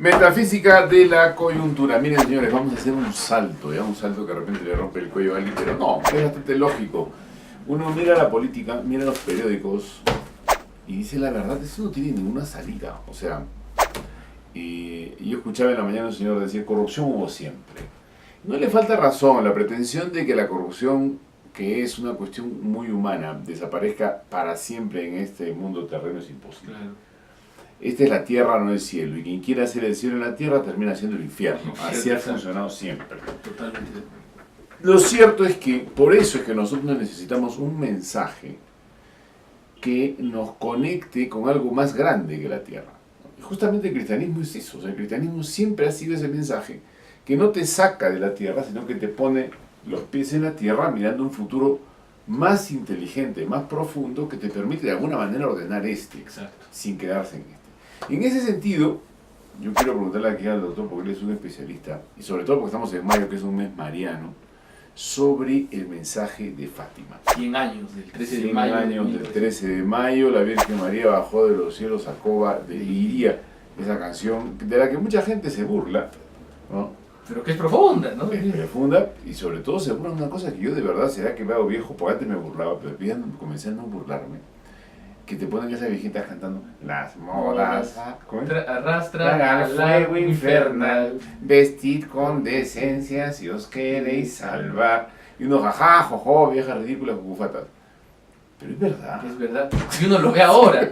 Metafísica de la coyuntura. Miren, señores, vamos a hacer un salto que de repente le rompe el cuello a alguien, pero no, es bastante lógico. Uno mira la política, mira los periódicos y dice la verdad, eso no tiene ninguna salida. O sea, yo escuchaba en la mañana un señor decir, corrupción hubo siempre. No le falta razón, la pretensión de que la corrupción, que es una cuestión muy humana, desaparezca para siempre en este mundo terreno es imposible. Claro. Esta es la tierra, no el cielo, y quien quiera hacer el cielo en la tierra termina siendo el infierno. Así ha funcionado siempre. Totalmente. Lo cierto es que por eso es que nosotros necesitamos un mensaje que nos conecte con algo más grande que la tierra. Y justamente el cristianismo es eso, o sea, el cristianismo siempre ha sido ese mensaje que no te saca de la tierra, sino que te pone los pies en la tierra mirando un futuro más inteligente, más profundo, que te permite de alguna manera ordenar Exacto. sin quedarse en En ese sentido, yo quiero preguntarle aquí al doctor, porque él es un especialista, y sobre todo porque estamos en mayo, que es un mes mariano, sobre el mensaje de Fátima. 100 años del 13 de mayo. 100 años del 13 de mayo, la Virgen María bajó de los cielos a Coba de Liria, esa canción de la que mucha gente se burla, ¿no? Pero que es profunda, ¿no? Es profunda, y sobre todo se burla una cosa que yo de verdad, será que me hago viejo, porque antes me burlaba, pero ya comencé a no burlarme, que te ponen esas viejitas cantando las modas, arrastra al fuego infernal, vestid con decencia si os queréis salvar, y uno jaja, jojo, viejas ridículas cucufatas. Pero es verdad. Es verdad. Si uno lo ve ahora,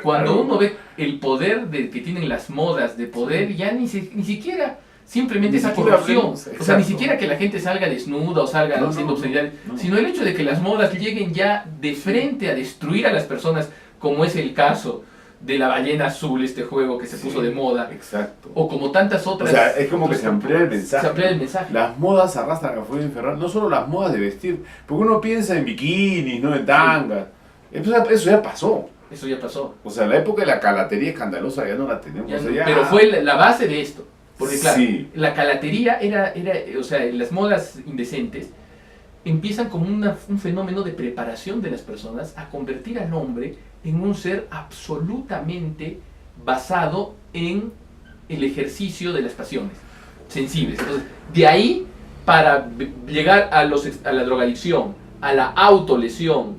cuando uno ve el poder que tienen las modas, de poder, ya ni siquiera simplemente esa corrupción, o sea, ni siquiera que la gente salga desnuda o salga haciendo obscenidades, sino el hecho de que las modas lleguen ya de frente a destruir a las personas, como es el caso de la ballena azul, este juego que se puso de moda, exacto, o como tantas otras. O sea, es como que se amplía el mensaje. Se amplía el mensaje. Las modas arrastran a fuego infernal, no solo las modas de vestir, porque uno piensa en bikinis, no en tangas. Entonces, eso ya pasó. Eso ya pasó. O sea, la época de la calatería escandalosa ya no la tenemos. Ya o no, sea, ya... Pero fue la base de esto. Porque claro, la calatería era, o sea, las modas indecentes empiezan como un fenómeno de preparación de las personas a convertir al hombre en un ser absolutamente basado en el ejercicio de las pasiones sensibles. Entonces, de ahí, para llegar a la drogadicción, a la autolesión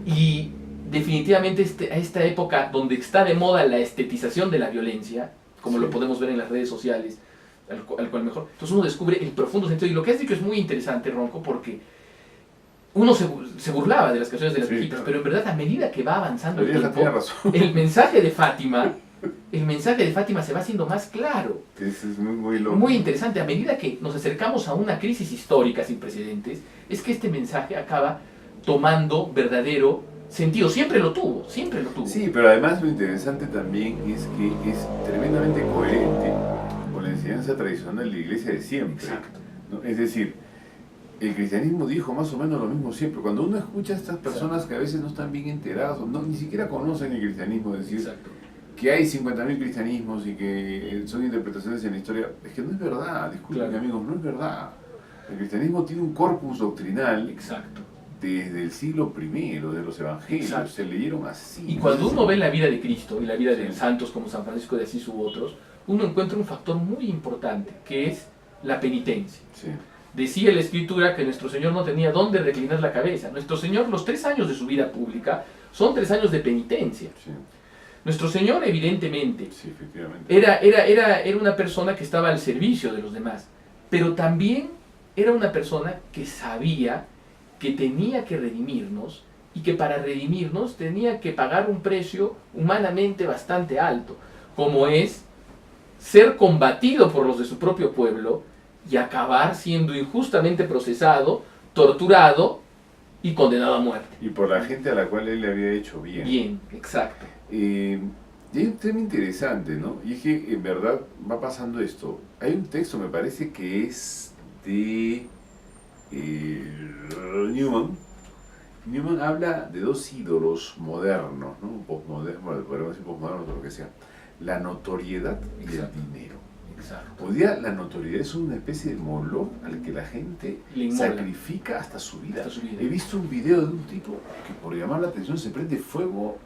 y definitivamente a esta época donde está de moda la estetización de la violencia, como lo podemos ver en las redes sociales, al cual mejor. Entonces uno descubre el profundo sentido. Y lo que has dicho es muy interesante, Ronco, porque uno se burlaba de las canciones de las viejitas, pero en verdad a medida que va avanzando el tiempo, el mensaje de Fátima se va haciendo más claro. Eso es muy loco. Muy interesante. A medida que nos acercamos a una crisis histórica sin precedentes, es que este mensaje acaba tomando verdadero sentido. Siempre lo tuvo. Sí, pero además lo interesante también es que es tremendamente coherente con la enseñanza tradicional de la iglesia de siempre. Exacto. ¿No? Es decir, el cristianismo dijo más o menos lo mismo siempre. Cuando uno escucha a estas personas que a veces no están bien enteradas o ni siquiera conocen el cristianismo, decir que hay 50.000 cristianismos y que son interpretaciones en la historia, es que no es verdad, disculpen amigos, no es verdad. El cristianismo tiene un corpus doctrinal. Exacto. Desde el siglo I, de los evangelios, se leyeron así. Y cuando uno ve la vida de Cristo y la vida de santos como San Francisco de Asís u otros, uno encuentra un factor muy importante, que es la penitencia. Sí. Decía la Escritura que nuestro Señor no tenía dónde reclinar la cabeza. Nuestro Señor, los 3 años de su vida pública, son 3 años de penitencia. Sí. Nuestro Señor, evidentemente, efectivamente, era una persona que estaba al servicio de los demás, pero también era una persona que sabía que tenía que redimirnos y que para redimirnos tenía que pagar un precio humanamente bastante alto, como es ser combatido por los de su propio pueblo y acabar siendo injustamente procesado, torturado y condenado a muerte. Y por la gente a la cual él le había hecho bien. Bien, exacto. Y hay un tema interesante, ¿no? Y es que en verdad va pasando esto. Hay un texto, me parece que es de Newman. Newman habla de 2 ídolos modernos, ¿no? Podemos decir posmodernos o lo que sea. La notoriedad y el dinero. Exacto. Hoy día la notoriedad es una especie de molón al que la gente sacrifica hasta su vida. He visto un video de un tipo que por llamar la atención se prende fuego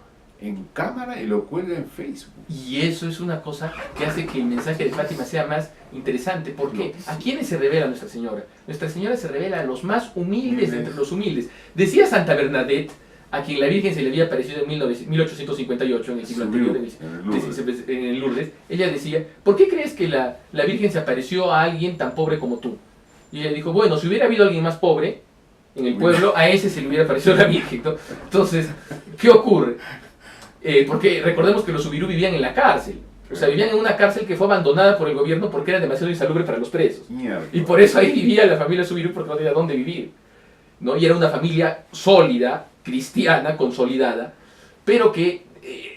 en cámara y lo cuelga en Facebook. Y eso es una cosa que hace que el mensaje de Fátima sea más interesante. Porque ¿a quiénes se revela Nuestra Señora? Nuestra Señora se revela a los más humildes de entre los humildes. Decía Santa Bernadette, a quien la Virgen se le había aparecido en 1858, en el siglo anterior, en el Lourdes. Ella decía, ¿por qué crees que la Virgen se apareció a alguien tan pobre como tú? Y ella dijo, bueno, si hubiera habido alguien más pobre en el pueblo, a ese se le hubiera aparecido la Virgen, ¿no? Entonces, ¿qué ocurre? Porque recordemos que los Subirú vivían en la cárcel. O sea, vivían en una cárcel que fue abandonada por el gobierno porque era demasiado insalubre para los presos. Y por eso ahí vivía la familia Subirú, porque no tenía dónde vivir, ¿no? Y era una familia sólida, cristiana, consolidada, pero que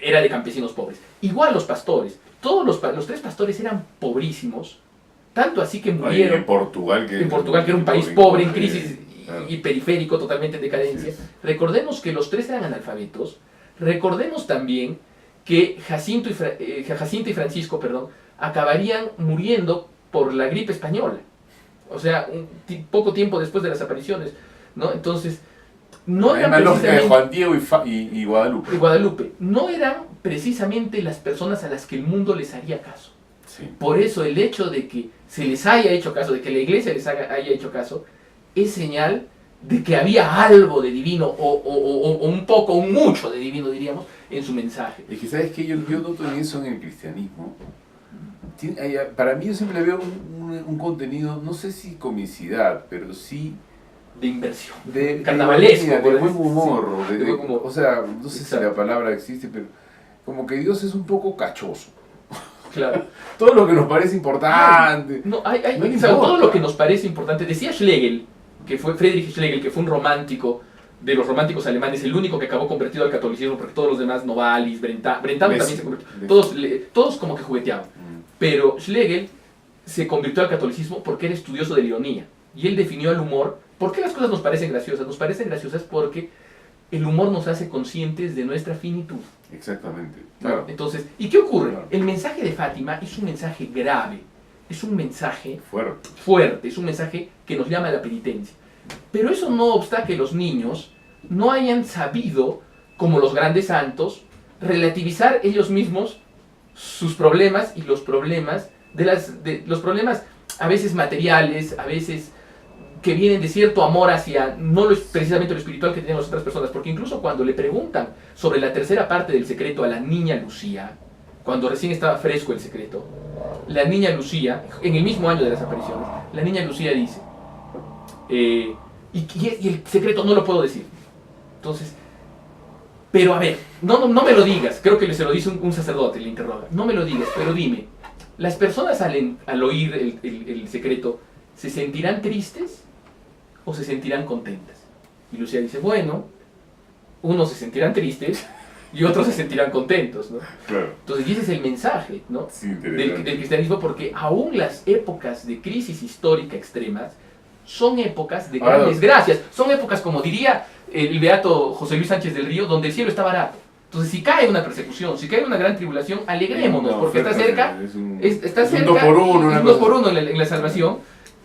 era de campesinos pobres. Igual los pastores. Todos los tres pastores eran pobrísimos, tanto así que murieron. En Portugal, que era un país pobre, en crisis y periférico, totalmente en decadencia. Sí. Recordemos que los tres eran analfabetos. Recordemos también que Jacinto y Francisco, acabarían muriendo por la gripe española. O sea, poco tiempo después de las apariciones, ¿no? Entonces, no eran precisamente... de Juan Diego y Guadalupe. Guadalupe. No eran precisamente las personas a las que el mundo les haría caso. Sí. Por eso el hecho de que se les haya hecho caso, de que la iglesia les haya hecho caso, es señal de que había algo de divino, o un poco, un mucho de divino, diríamos, en su mensaje. Es que, ¿sabes qué? Yo noto en eso en el cristianismo. Para mí yo siempre veo un contenido, no sé si comicidad, pero sí... de inversión, de carnavalesco, de buen humor, sí, de buen humor. O sea, no sé si la palabra existe, pero como que Dios es un poco cachoso. Claro. Todo lo que nos parece importante. Todo lo que nos parece importante. Decía Schlegel, que fue Friedrich Schlegel, que fue un romántico de los románticos alemanes, el único que acabó convertido al catolicismo, porque todos los demás, Novalis, Brentano también se convirtió. Todos como que jugueteaban. Pero Schlegel se convirtió al catolicismo porque era estudioso de la ironía. Y él definió el humor. ¿Por qué las cosas nos parecen graciosas? Nos parecen graciosas porque el humor nos hace conscientes de nuestra finitud. Exactamente. Claro. Entonces, ¿y qué ocurre? Claro. El mensaje de Fátima es un mensaje grave, es un mensaje fuerte, es un mensaje que nos llama a la penitencia. Pero eso no obsta que los niños no hayan sabido, como los grandes santos, relativizar ellos mismos sus problemas y los problemas los problemas a veces materiales, a veces que vienen de cierto amor hacia, no precisamente lo espiritual que tenían las otras personas, porque incluso cuando le preguntan sobre la tercera parte del secreto a la niña Lucía, cuando recién estaba fresco el secreto, la niña Lucía, en el mismo año de las apariciones, la niña Lucía dice, y el secreto no lo puedo decir. Entonces, pero a ver, no me lo digas, creo que se lo dice un sacerdote, le interroga, no me lo digas, pero dime, las personas al oír el secreto, ¿se sentirán tristes o se sentirán contentas? Y Lucía dice, bueno, unos se sentirán tristes y otros se sentirán contentos, ¿no? Claro. Entonces, y ese es el mensaje, ¿no? Sí, del cristianismo, porque aún las épocas de crisis histórica extremas son épocas de grandes gracias, son épocas, como diría el beato José Luis Sánchez del Río, donde el cielo está barato. Entonces, si cae una persecución, si cae una gran tribulación, alegrémonos, porque está cerca, está cerca, un 2 por 1 en la salvación,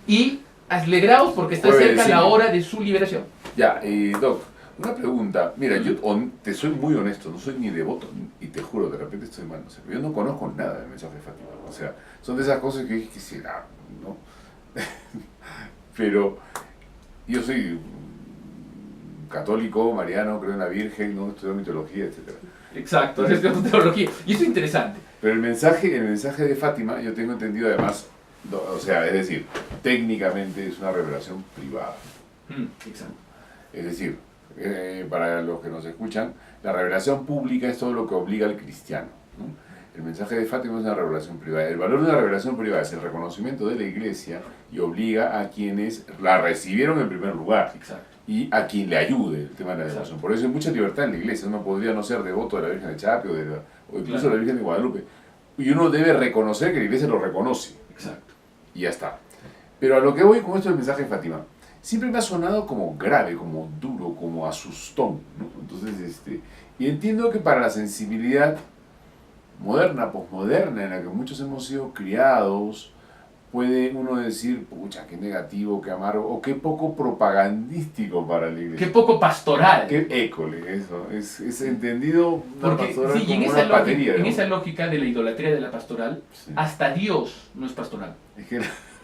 y alegraos porque está cerca la hora de su liberación. Ya, Doc, una pregunta. Mira, yo te soy muy honesto, no soy ni devoto, y te juro, de repente estoy mal, no sé, yo no conozco nada del mensaje de Fátima. O sea, son de esas cosas que quisiera, ¿no? Pero yo soy católico, mariano, creo en la Virgen, no estudio mitología, etc. Exacto, es teología. Y eso es interesante. Pero el mensaje de Fátima, yo tengo entendido además, o sea, es decir, técnicamente es una revelación privada. Exacto. Es decir, para los que nos escuchan, la revelación pública es todo lo que obliga al cristiano, ¿no? El mensaje de Fátima es una revelación privada. El valor de una revelación privada es el reconocimiento de la Iglesia y obliga a quienes la recibieron en primer lugar. Exacto. Y a quien le ayude el tema de la devoción. Por eso hay mucha libertad en la Iglesia. Uno podría no ser devoto de la Virgen de Chapi o incluso de la Virgen de Guadalupe. Y uno debe reconocer que la Iglesia lo reconoce. Exacto. Y ya está. Pero a lo que voy con esto del mensaje de Fátima, siempre me ha sonado como grave, como duro, como asustón, ¿no? Entonces, y entiendo que para la sensibilidad moderna, posmoderna, en la que muchos hemos sido criados, puede uno decir, pucha, qué negativo, qué amargo, o qué poco propagandístico para la iglesia. Qué poco pastoral. Qué école, eso. Es entendido una Porque pastoral sí, y en como esa, una lógica, patería, en ¿no? esa lógica de la idolatría de la pastoral, Sí. hasta Dios no es pastoral. Es que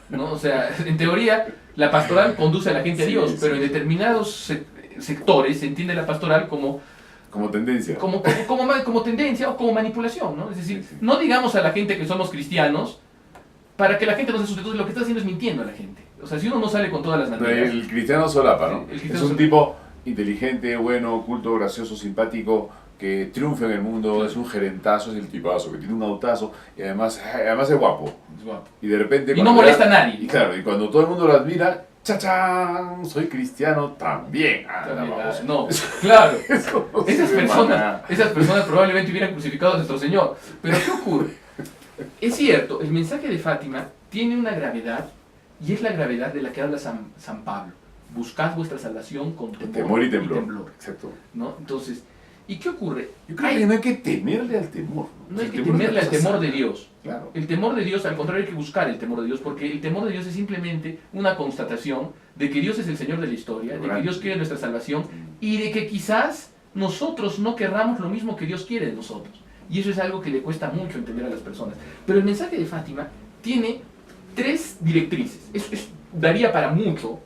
¿No? O sea, en teoría, la pastoral conduce a la gente a Sí, Dios, sí. pero en determinados sectores se entiende la pastoral como tendencia. como tendencia o como manipulación, ¿no? Es decir, Sí, sí. no digamos a la gente que somos cristianos para que la gente no se asuste. Entonces, lo que está haciendo es mintiendo a la gente. O sea, si uno no sale con todas las maneras... El cristiano solapa, ¿no? Sí, el Es cristiano un solapa. tipo inteligente, bueno, culto, gracioso, simpático, que triunfa en el mundo, Claro. es un gerentazo, es el tipazo, que tiene un autazo y además es guapo. Es guapo. Y de repente... Y no cuando molesta a ya- nadie. Y claro, y cuando todo el mundo lo admira, ¡chachán! Soy cristiano también. También, Vamos. no, claro. Eso no Esas sirve para nada. personas probablemente hubieran crucificado a nuestro Señor. Pero ¿qué ocurre? Es cierto, el mensaje de Fátima tiene una gravedad, y es la gravedad de la que habla San Pablo. Buscad vuestra salvación con Temor y temblor. Exacto. ¿no? Entonces, ¿y qué ocurre? Yo creo que no hay que temerle al temor. No hay El que temor es temerle una al cosa temor de sana. Dios. Claro. El temor de Dios, al contrario, hay que buscar el temor de Dios, porque el temor de Dios es simplemente una constatación de que Dios es el Señor de la historia, de que Dios quiere nuestra salvación, y de que quizás nosotros no querramos lo mismo que Dios quiere de nosotros. Y eso es algo que le cuesta mucho entender a las personas. Pero el mensaje de Fátima tiene tres directrices. Daría para mucho,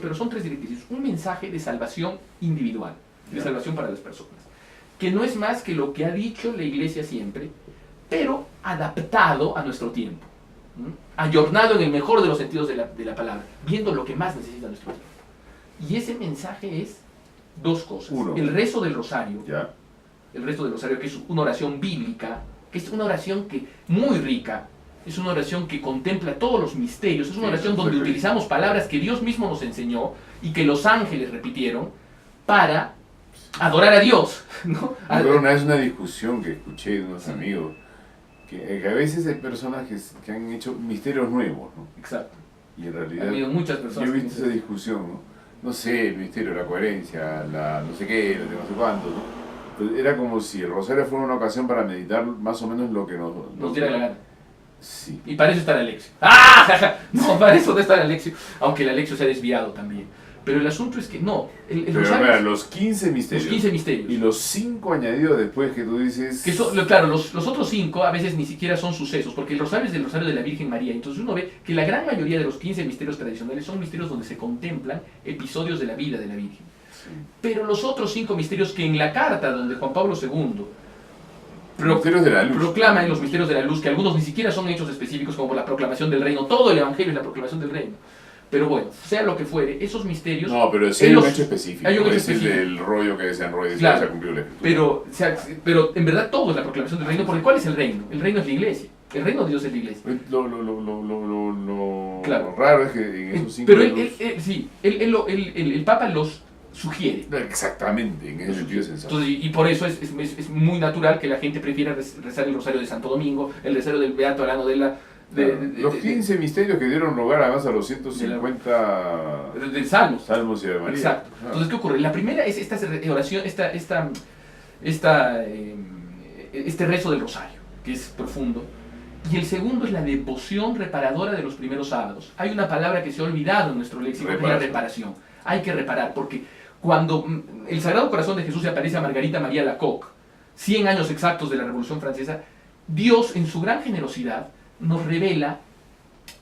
pero son tres directrices. Un mensaje de salvación individual, de salvación para las personas, que no es más que lo que ha dicho la Iglesia siempre, pero adaptado a nuestro tiempo, ¿m? Ayornado en el mejor de los sentidos de la palabra, viendo lo que más necesita nuestro tiempo. Y ese mensaje es dos cosas. Uno. El rezo del rosario, Ya. el rezo del rosario, que es una oración bíblica, que es una oración que muy rica, es una oración que contempla todos los misterios, es una Sí, oración donde perfecto. utilizamos palabras que Dios mismo nos enseñó y que los ángeles repitieron para adorar a Dios, ¿no? Recuerdo una vez una discusión que escuché de unos amigos, que a veces hay personas que han hecho misterios nuevos, ¿no? Exacto. Y en Ha realidad habido muchas yo personas he que visto esa discusión, ¿no? No sé, el misterio, la coherencia, la no sé qué, la de no sé cuánto, ¿no? Pues era como si el rosario fuera una ocasión para meditar más o menos lo que nos diera la gana. Sí. Y para eso está el Alexio. ¡Ah! No, para eso no está el Alexio, aunque el Alexio se ha desviado también. Pero el asunto es que no, el Pero rosario mira, es- los 15 misterios. los 15 misterios. Y los 5 añadidos después que tú dices... Que claro, los otros 5 a veces ni siquiera son sucesos, porque el rosario es del rosario de la Virgen María. Entonces uno ve que la gran mayoría de los 15 misterios tradicionales son misterios donde se contemplan episodios de la vida de la Virgen. Sí. Pero los otros 5 misterios que en la carta donde Juan Pablo II Misterios de la luz. proclama en los misterios de la luz, que algunos ni siquiera son hechos específicos como la proclamación del reino, todo el evangelio es la proclamación del reino. Pero bueno, sea lo que fuere, esos misterios... No, pero sí hay un los- hecho específico. hay un hecho es el específico. del rollo que decían Roy, Claro. se ha cumplido la escritura. pero en verdad todo es la proclamación del reino, porque ¿cuál es el reino? El reino es la iglesia. El reino de Dios es la iglesia. Claro. Lo raro es que en esos 5 Pero el Papa los sugiere. Exactamente, en ese sentido es sensato. Entonces, y por eso es muy natural que la gente prefiera rezar el rosario de Santo Domingo, el rosario del Beato Arano de la... Los 15 misterios que dieron lugar además a los 150 del Salmos. salmos y de María. Exacto. Claro. Entonces, ¿qué ocurre? La primera es esta oración, este rezo del rosario, que es profundo. Y el segundo es la devoción reparadora de los primeros sábados. Hay una palabra que se ha olvidado en nuestro léxico, que es la reparación. Hay que reparar, porque cuando el Sagrado Corazón de Jesús se aparece a Margarita María Lacoque, 100 años exactos de la Revolución Francesa, Dios en su gran generosidad nos revela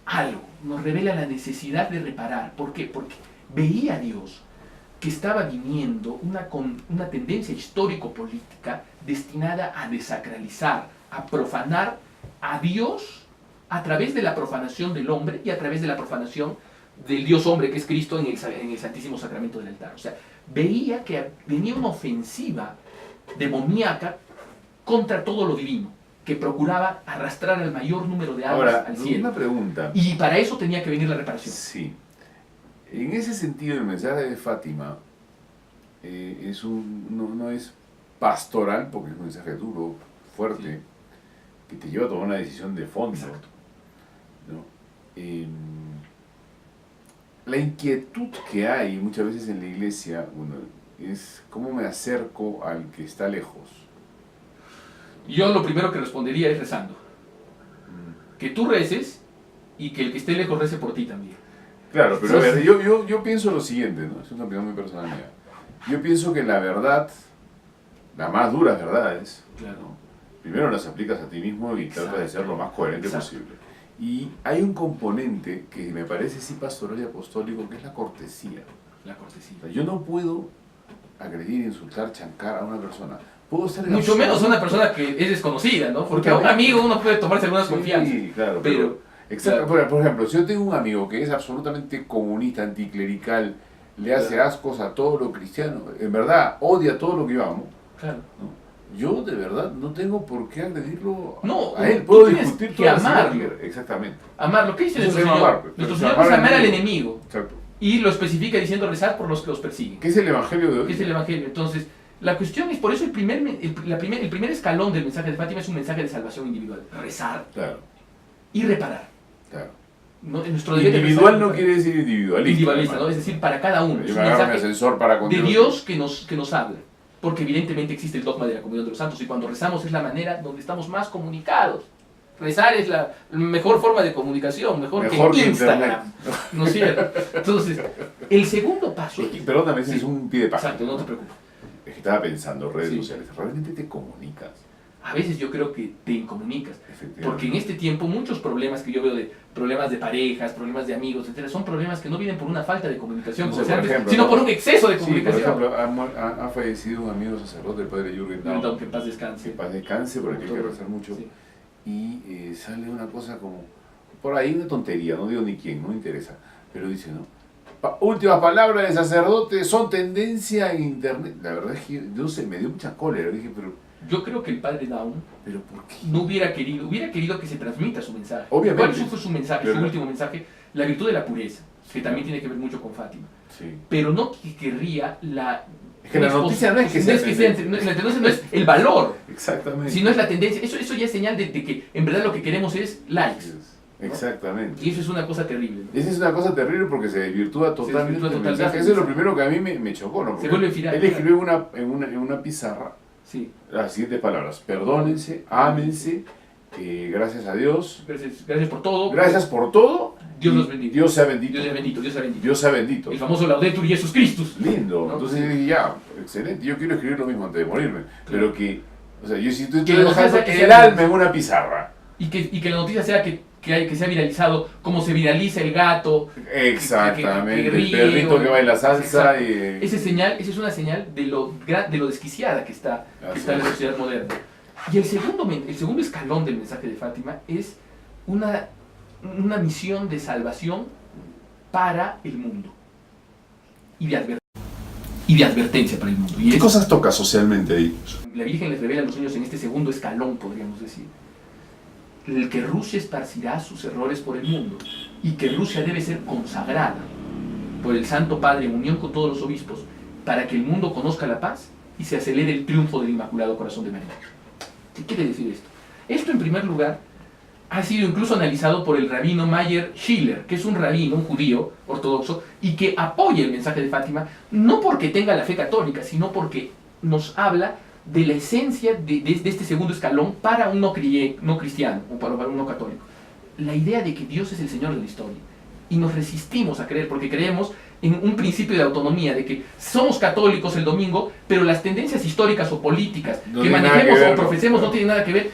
algo, nos revela la necesidad de reparar. ¿Por qué? Porque veía Dios que estaba viniendo una tendencia histórico-política destinada a desacralizar, a profanar a Dios a través de la profanación del hombre y a través de la profanación del Dios hombre que es Cristo en el Santísimo Sacramento del altar. O sea, veía que venía una ofensiva demoníaca contra todo lo divino, que procuraba arrastrar al mayor número de almas Ahora, al cielo. una pregunta. Y para eso tenía que venir la reparación. Sí. En ese sentido, el mensaje de Fátima no es pastoral, porque es un mensaje duro, fuerte, que te lleva a tomar una decisión de fondo. Exacto. ¿No? La inquietud que hay muchas veces en la iglesia, bueno, es cómo me acerco al que está lejos. Yo lo primero que respondería es rezando. Que tú reces y que el que esté lejos rece por ti también. Claro, pero a ver, yo pienso lo siguiente, ¿no? Es una opinión muy personal mía. Yo pienso que la verdad, las más duras verdades, Claro. ¿no? Primero las aplicas a ti mismo y tratas de ser lo más coherente posible. Y hay un componente que me parece sí pastoral y apostólico, que es la cortesía. La cortesía. O sea, yo no puedo agredir, insultar, chancar a una persona. Puedo estar Mucho menos a una persona que es desconocida, ¿no? Porque a un amigo uno puede tomarse algunas confianzas. Sí, claro, Pero exacto. claro. Por ejemplo, si yo tengo un amigo que es absolutamente comunista, anticlerical, le hace ascos a todo lo cristiano, en verdad odia todo lo que yo amo, Claro. ¿no? Yo de verdad no tengo por qué agredirlo No, a él. tú Puedo tienes discutir que todas las amarlo. ideas. Exactamente. Amarlo. ¿Qué dice Eso nuestro se llama Señor? amar, pues. Nuestro Pero Señor es amar al enemigo. enemigo. Exacto. Y lo especifica diciendo rezar por los que los persiguen. ¿Qué es el evangelio de hoy? Que es el Evangelio. Entonces, la cuestión es, por eso el primer escalón del mensaje de Fátima es un mensaje de salvación individual. Rezar Claro, y reparar. claro. ¿No? En nuestro deber de Individual rezar y no reparar. quiere decir individualista. Individualista, ¿no? hermano. Es decir, para cada uno. Es Yo un me agarro mi mensaje ascensor para de con Dios que nos habla. Porque evidentemente existe el dogma de la comunión de los santos y cuando rezamos es la manera donde estamos más comunicados. Rezar es la mejor forma de comunicación, mejor que Instagram. ¿No es cierto? Entonces, el segundo paso... Perdóname, ese Sí. es un pie de página. Exacto, no te preocupes. Es que estaba pensando, redes Sí. sociales, ¿realmente te comunicas? A veces yo creo que te incomunicas. Efectivamente. Porque en este tiempo muchos problemas que yo veo de problemas de parejas, problemas de amigos, etcétera, son problemas que no vienen por una falta de comunicación, No sé, como decía por antes, ejemplo, sino ¿no? por un exceso de Sí, por comunicación. ejemplo, ha fallecido un amigo sacerdote, el padre Jürgen Daum. Perdón, que en paz Que descanse. paz descanse, porque hay que rezar mucho. Sí. Y sale una cosa como, por ahí una tontería, no digo ni quién, no me interesa, pero dice, ¿no? Últimas palabras del sacerdote son tendencia en internet. La verdad es que, no sé, me dio mucha cólera, dije, Yo creo que el padre Daum pero ¿por qué? no hubiera querido que se transmita su mensaje. Obviamente. ¿Cuál fue su mensaje, Pero su no. último mensaje? La virtud de la pureza, que Sí, también claro. tiene que ver mucho con Fátima. Sí. Pero no que querría la... Es que la noticia no es que sea tendencia. la tendencia no es el valor, Exactamente. sino es la tendencia. Eso ya es señal de que en verdad lo que queremos es likes. Exactamente. Y eso es una cosa terrible, ¿no? Esa es una cosa terrible porque se desvirtúa totalmente desvirtúa el totalmente. mensaje. Eso es lo primero que a mí me chocó, ¿no? Porque vuelve viral, él escribió en una pizarra Sí. las siguientes palabras: perdónense, ámense, gracias a Dios, Gracias por todo. gracias por todo, Dios y los bendiga. Dios sea bendito. Dios sea bendito, Dios sea bendito. Dios sea bendito. El famoso Laudetur Jesus Christus. Lindo. ¿No? Entonces dije, ya, excelente, yo quiero escribir lo mismo antes de morirme. Claro. Pero que, o sea, yo si estoy Que la noticia dejando sea que el sea- alma en una pizarra. Y que la noticia sea que se ha viralizado, como se viraliza el gato. Exactamente, que ríe, el perrito que baila salsa. Exacto. Esa es una señal de lo desquiciada que está Así la es. sociedad moderna. Y el segundo escalón del mensaje de Fátima es una misión de salvación para el mundo. Y de advertencia para el mundo. Y ¿Qué es, cosas toca socialmente ahí? la Virgen les revela a los niños en este segundo escalón, podríamos decir, el que Rusia esparcirá sus errores por el mundo y que Rusia debe ser consagrada por el Santo Padre en unión con todos los obispos para que el mundo conozca la paz y se acelere el triunfo del Inmaculado Corazón de María. ¿Qué quiere decir esto? Esto, en primer lugar, ha sido incluso analizado por el rabino Mayer Schiller, que es un rabino, un judío ortodoxo, y que apoya el mensaje de Fátima, no porque tenga la fe católica, sino porque nos habla de la esencia de este segundo escalón para un no cristiano o para un no católico. La idea de que Dios es el Señor de la historia. Y nos resistimos a creer, porque creemos en un principio de autonomía, de que somos católicos el domingo, pero las tendencias históricas o políticas No que tiene nada manejemos que ver, o profesemos ¿no? no tienen nada que ver.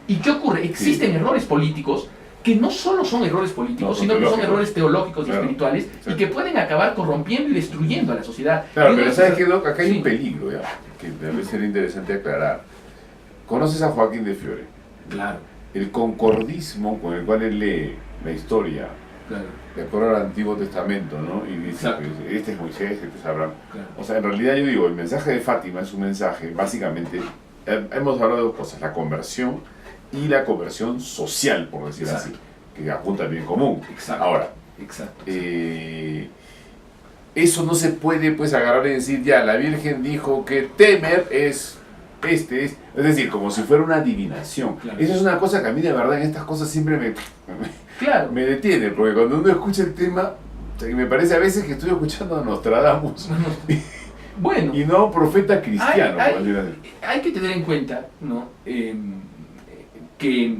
¿Y qué ocurre? Existen errores políticos que no solo son errores políticos, No, son sino que son teológicos. errores teológicos y Claro, espirituales, exacto. y que pueden acabar corrompiendo y destruyendo a la sociedad. Claro, Y uno pero de ¿sabes esos- qué, Doc? Acá hay Sí. un peligro, ¿ya? Que debe ser interesante aclarar. ¿Conoces a Joaquín de Fiore? Claro, El concordismo con el cual él lee la historia claro, de acuerdo al Antiguo Testamento, ¿no? Y dice Exacto. que este es Moisés, este es Abraham. claro. O sea, en realidad yo digo, el mensaje de Fátima es un mensaje, básicamente, hemos hablado de dos cosas, la conversión y la conversión social, por decir Exacto. así, que apunta al bien común. Exacto. Ahora, Exacto. eso no se puede pues agarrar y decir, ya, la Virgen dijo que Temer es es decir, como si fuera una adivinación. Claro. Eso es una cosa que a mí de verdad en estas cosas siempre Claro. me detiene, porque cuando uno escucha el tema, o sea, me parece a veces que estoy escuchando a Nostradamus Bueno, y no profeta cristiano. Hay- por decir así. hay que tener en cuenta, ¿no? Que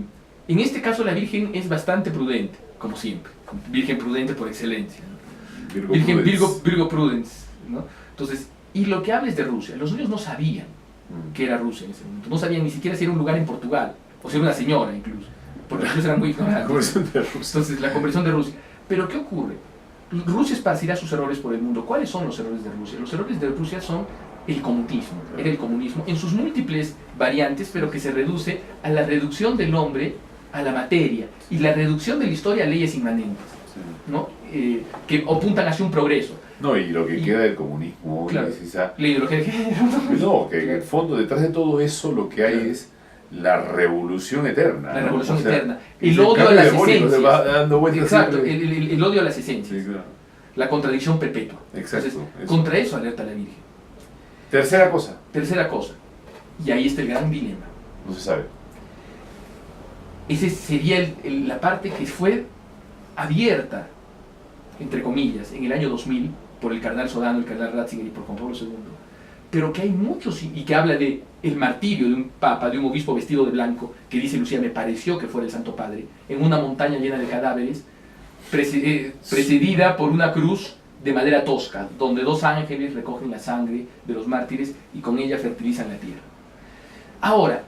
En este caso la Virgen es bastante prudente, como siempre. Virgen prudente por excelencia, ¿no? Virgo Prudence, ¿no? Entonces, y lo que hables de Rusia, los niños no sabían que era Rusia en ese momento. No sabían ni siquiera si era un lugar en Portugal, o si era una señora incluso, porque los eran muy ignorantes. Entonces, la conversión de Rusia. Pero ¿qué ocurre? Rusia esparcirá sus errores por el mundo. ¿Cuáles son los errores de Rusia? Los errores de Rusia son el comunismo. Era el comunismo en sus múltiples variantes, pero que se reduce a la reducción del hombre a la materia y la reducción de la historia a leyes inmanentes, ¿no? Que apuntan hacia un progreso. No, y lo que queda del comunismo claro, es esa... la ideología de género. No, que en el fondo, detrás de todo eso, lo que hay es la revolución eterna. La revolución eterna. El El odio a las demonio se va esencias. dando vueltas. Exacto, el odio a las esencias. Sí, claro. La contradicción perpetua. Exacto. Entonces, contra eso alerta la Virgen. Tercera cosa. Tercera cosa. Y ahí está el gran dilema. No se sabe. Esa sería la parte que fue abierta, entre comillas, en el año 2000 por el cardenal Sodano, el cardenal Ratzinger y por Juan Pablo II, pero que hay muchos, y que habla de el martirio de un papa, de un obispo vestido de blanco, que dice Lucía, me pareció que fuera el Santo Padre, en una montaña llena de cadáveres, precedida por una cruz de madera tosca, donde dos ángeles recogen la sangre de los mártires y con ella fertilizan la tierra. Ahora,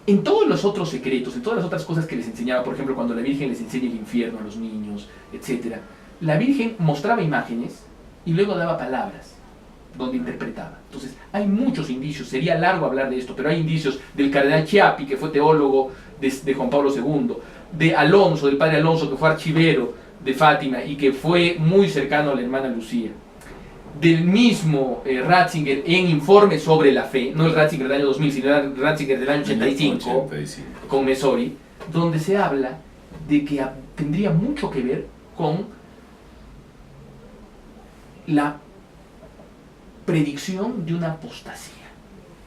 en todos los otros secretos, en todas las otras cosas que les enseñaba, por ejemplo, cuando la Virgen les enseña el infierno a los niños, etc., la Virgen mostraba imágenes y luego daba palabras donde interpretaba. Entonces, hay muchos indicios, sería largo hablar de esto, pero hay indicios del cardenal Chiappi, que fue teólogo de Juan Pablo II, de Alonso, del padre Alonso, que fue archivero de Fátima y que fue muy cercano a la hermana Lucía, del mismo Ratzinger en Informes sobre la Fe, no el Ratzinger del año 2000, sino el Ratzinger del año 85, con Messori, donde se habla de que tendría mucho que ver con la predicción de una apostasía,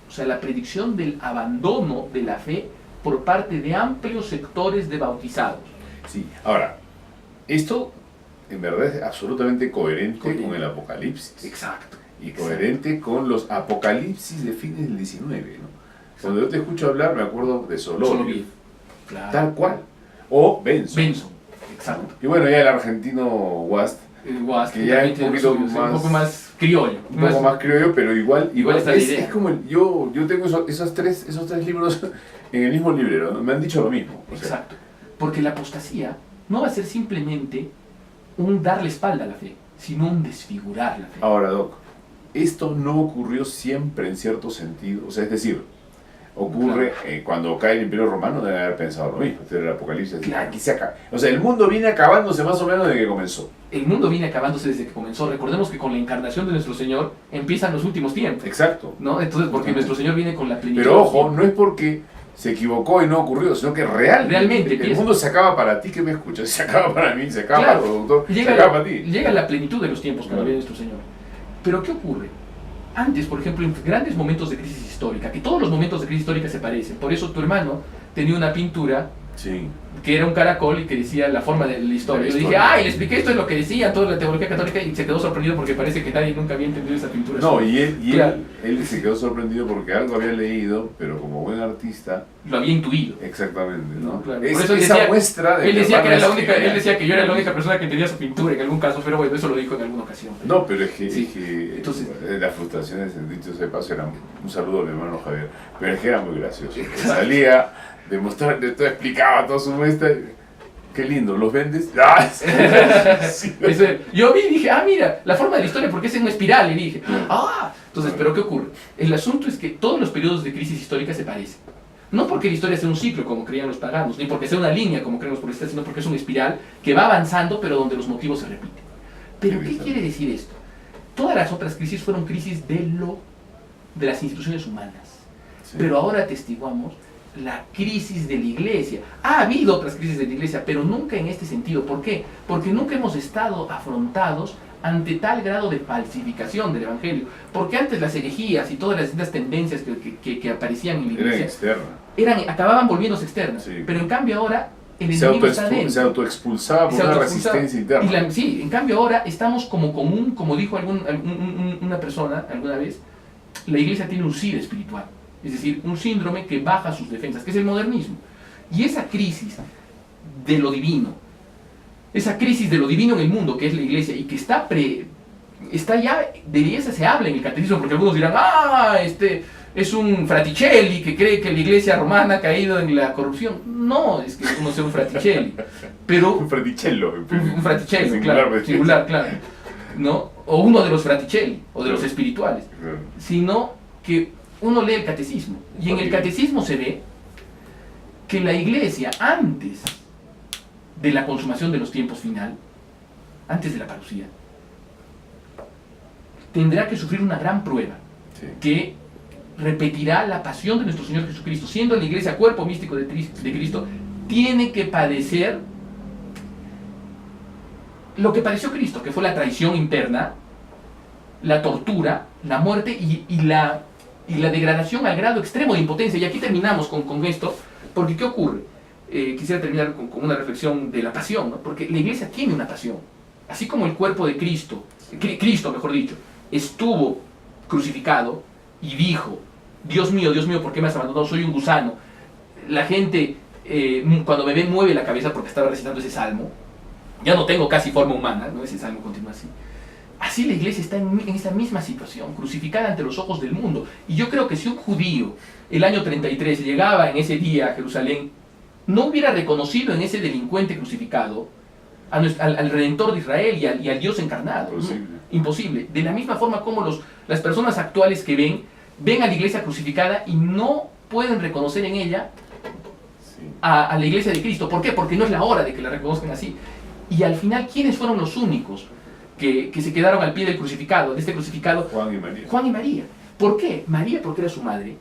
o sea, la predicción del abandono de la fe por parte de amplios sectores de bautizados. Sí, ahora, esto en verdad es absolutamente coherente con el Apocalipsis. Exacto. Y coherente con los Apocalipsis de fines del 19, ¿no? Cuando yo te escucho hablar me acuerdo de Soloviev, claro. Tal cual. O Benson. Exacto. Y bueno, ya el argentino Wast, que ya es un poco más criollo. Un poco más criollo, pero igual está es como yo tengo esos tres libros en el mismo librero, ¿no? Me han dicho lo mismo. Exacto. Porque la apostasía no va a ser simplemente un darle espalda a la fe, sino un desfigurar la fe. Ahora, Doc, esto no ocurrió siempre en cierto sentido, o sea, es decir, ocurre cuando cae el Imperio Romano, deben haber pensado lo mismo, el Apocalipsis, claro. Aquí se acaba. O sea, el mundo viene acabándose más o menos desde que comenzó. El mundo viene acabándose desde que comenzó. Recordemos que con la encarnación de nuestro Señor empiezan los últimos tiempos. Exacto. ¿No? Entonces, porque nuestro Señor viene con la plenitud. Pero ojo, no es porque se equivocó y no ocurrió, sino que realmente el mundo se acaba para ti que me escuchas, se acaba para mí, se acaba para el productor, se acaba para ti. Llega la plenitud de los tiempos cuando viene nuestro Señor. Pero ¿qué ocurre? Antes, por ejemplo, en grandes momentos de crisis histórica, que todos los momentos de crisis histórica se parecen, por eso tu hermano tenía una pintura que era un caracol y que decía la forma de la historia. Yo le dije, le expliqué esto es lo que decía toda la teología católica y se quedó sorprendido porque parece que nadie nunca había entendido esa pintura. No, y él se quedó sorprendido porque algo había leído, pero como buen artista lo había intuido. Exactamente, ¿no? Claro. Por eso esa muestra de él decía que era la única, él decía que yo era la única persona que entendía su pintura en algún caso, pero bueno, eso lo dijo en alguna ocasión. No, pero es que, entonces, las frustraciones, dicho sea de paso, eran un saludo a mi hermano Javier, pero es que era muy gracioso. Salía de mostrar, explicaba toda su muestra. Qué lindo, ¿los vendes? Sí. Yo vi y dije, mira, la forma de la historia, porque es en una espiral, y dije, entonces, ¿pero qué ocurre? El asunto es que todos los periodos de crisis histórica se parecen. No porque la historia sea un ciclo, como creían los paganos, ni porque sea una línea, como creen los progresistas, sino porque es una espiral que va avanzando, pero donde los motivos se repiten. ¿Pero qué quiere decir esto? Todas las otras crisis fueron crisis de las instituciones humanas. Sí. Pero ahora atestiguamos la crisis de la iglesia. Ha habido otras crisis de la iglesia, pero nunca en este sentido. ¿Por qué? Porque nunca hemos estado afrontados ante tal grado de falsificación del evangelio. Porque antes las herejías y todas las distintas tendencias que aparecían en la iglesia acababan volviéndose externas. Sí. Pero en cambio ahora el enemigo está dentro. Se autoexpulsaba por una resistencia interna. Sí, en cambio ahora estamos como dijo una persona alguna vez, la iglesia tiene un SIDA espiritual. Es decir, un síndrome que baja sus defensas, que es el modernismo. Y esa crisis de lo divino, esa crisis de lo divino en el mundo, que es la iglesia, y que está ya, de esa se habla en el catecismo, porque algunos dirán, este es un Fraticelli que cree que la iglesia romana ha caído en la corrupción. No, es que no sea un Fraticelli, pero... Un fraticello. Un Fraticelli, claro, singular, claro. ¿No? O uno de los Fraticelli, o de los espirituales. Sino que uno lee el catecismo, y en el catecismo se ve que la iglesia, antes de la consumación de los tiempos final, antes de la parucía, tendrá que sufrir una gran prueba, que repetirá la pasión de nuestro Señor Jesucristo. Siendo la iglesia cuerpo místico de Cristo, tiene que padecer lo que padeció Cristo, que fue la traición interna, la tortura, la muerte y la degradación al grado extremo de impotencia. Y aquí terminamos con esto, porque ¿qué ocurre? Quisiera terminar con una reflexión de la pasión, ¿no? Porque la iglesia tiene una pasión. Así como el cuerpo de Cristo, mejor dicho, estuvo crucificado y dijo, Dios mío, ¿por qué me has abandonado? Soy un gusano. La gente, cuando me ve, mueve la cabeza porque estaba recitando ese salmo. Ya no tengo casi forma humana, ¿no? Ese salmo continúa así. Así la iglesia está en esa misma situación, crucificada ante los ojos del mundo. Y yo creo que si un judío, el año 33, llegaba en ese día a Jerusalén, no hubiera reconocido en ese delincuente crucificado al Redentor de Israel y al Dios encarnado. Imposible. De la misma forma como las personas actuales que ven a la iglesia crucificada y no pueden reconocer en ella a la iglesia de Cristo. ¿Por qué? Porque no es la hora de que la reconozcan así. Y al final, ¿quiénes fueron los únicos que se quedaron al pie del crucificado, de este crucificado? Juan y María. Juan y María. ¿Por qué? María porque era su madre,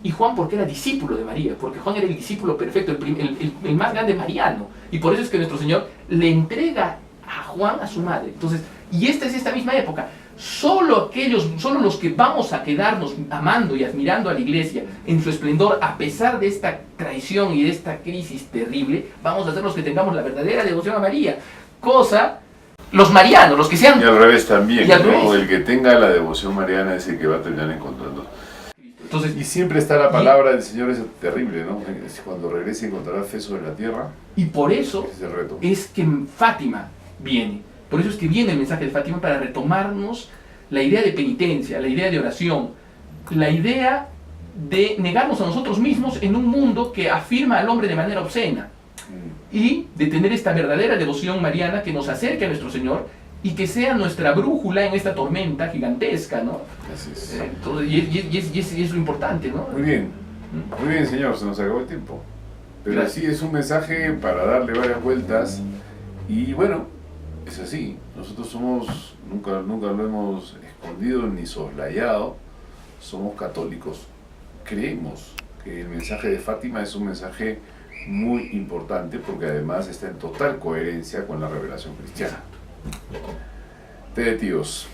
y Juan porque era discípulo de María, porque Juan era el discípulo perfecto, el más grande mariano. Y por eso es que nuestro Señor le entrega a Juan a su madre. Entonces, y esta es esta misma época. Solo los que vamos a quedarnos amando y admirando a la iglesia en su esplendor, a pesar de esta traición y de esta crisis terrible, vamos a ser los que tengamos la verdadera devoción a María. Los marianos, los que sean... Y al revés también, al ¿no? revés. El que tenga la devoción mariana es el que va a terminar encontrando. Entonces, Y siempre está la palabra del Señor, es terrible, ¿no? Cuando regrese encontrará fe sobre la tierra. y por eso Ese es el reto. es que Fátima viene. Por eso es que viene el mensaje de Fátima, para retomarnos la idea de penitencia, la idea de oración, la idea de negarnos a nosotros mismos en un mundo que afirma al hombre de manera obscena, y de tener esta verdadera devoción mariana que nos acerque a nuestro Señor y que sea nuestra brújula en esta tormenta gigantesca, ¿no? Así es. Entonces, y es lo importante, ¿no? Muy bien, señor, se nos acabó el tiempo. Pero Gracias. sí, es un mensaje para darle varias vueltas. Y bueno, es así. Nosotros nunca lo hemos escondido ni soslayado. Somos católicos. Creemos que el mensaje de Fátima es un mensaje muy importante, porque además está en total coherencia con la revelación cristiana. Té de tíos.